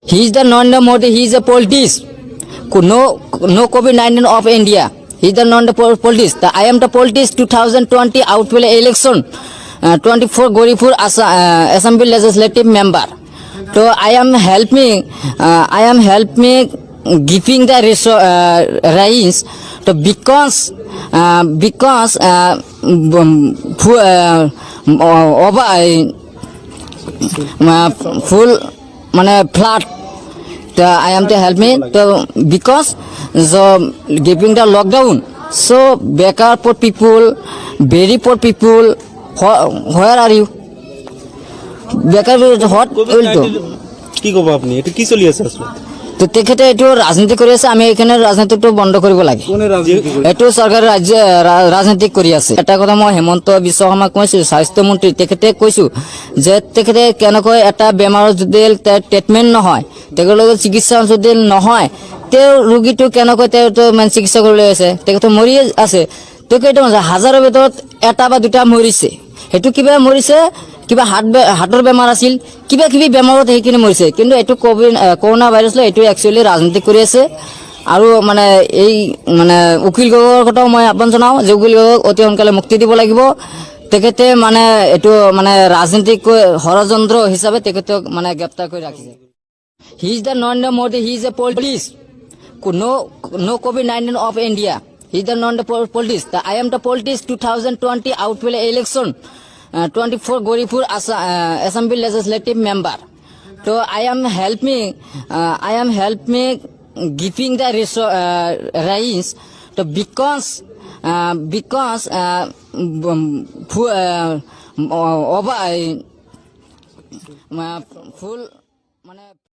He is the Narendra Modi. He is a politician. No COVID-19 of India. He is the non-politician. I am the politician. 2020 outfield election. 24 Goripur Assembly Legislative Member. So I am helping. Giving the rise. So because full flat. I am to help me because the giving the lockdown. So better poor people, very poor people. Where are you? Better what will do? কি কব আপনি এটা কি চলি আছে আসলে তো তেখেতে এটো রাজনীতি কৰি আছে আমি এখানে রাজনীতিটো বন্ধ কৰিব লাগে কোনে রাজনীতি কৰি এটো সরকার রাজ্য রাজনীতি কৰি আছে এটা কথা মই হেমন্ত বিশ্ব শৰ্মাক কৈছো স্বাস্থ্য মন্ত্ৰী তেখেতে কৈছো যে তেখেতে কেনেকৈ এটা বেমাৰৰ যদি ট্ৰিটমেন্ট নহয় তেখেতৰ চিকিৎসা যদি নহয় তে ৰোগীটো কেনেকৈ তেটো মান চিকিৎসা কৰিবলৈ আছে তেখেতে মৰি আছে তেখেতে হাজাৰৰ ভিতৰত এটা বা দুটা মৰিছে হেতু কিবা মৰিছে কিবা হাৰ্টৰ বেমাৰ আছিল কিবা কিবি বেমাৰত হেকিনে মৰিছে কিন্তু এটো কৰোনা ভাইৰাছ লৈ এটো একচুয়ালি ৰাজনীতি কৰি আছে আৰু মানে এই মানে উকিল গগৈৰ কথা মই আপন জনাও যে উকিল গগৈক অতি সোনকালে মুক্তি দিব লাগিব তেখেতে মানে এটো মানে ৰাজনীতিক ষড়যন্ত্ৰ হিচাপে তেখেতক মানে গ্ৰেপ্তাৰ কৰি ৰাখিছে he is the Narendra Modi he is a politician no COVID-19 of India he is the non-politician I am the politician 2020 outfield election 24 Goripur Assembly Legislative Member. So I am helping giving the rise. So because full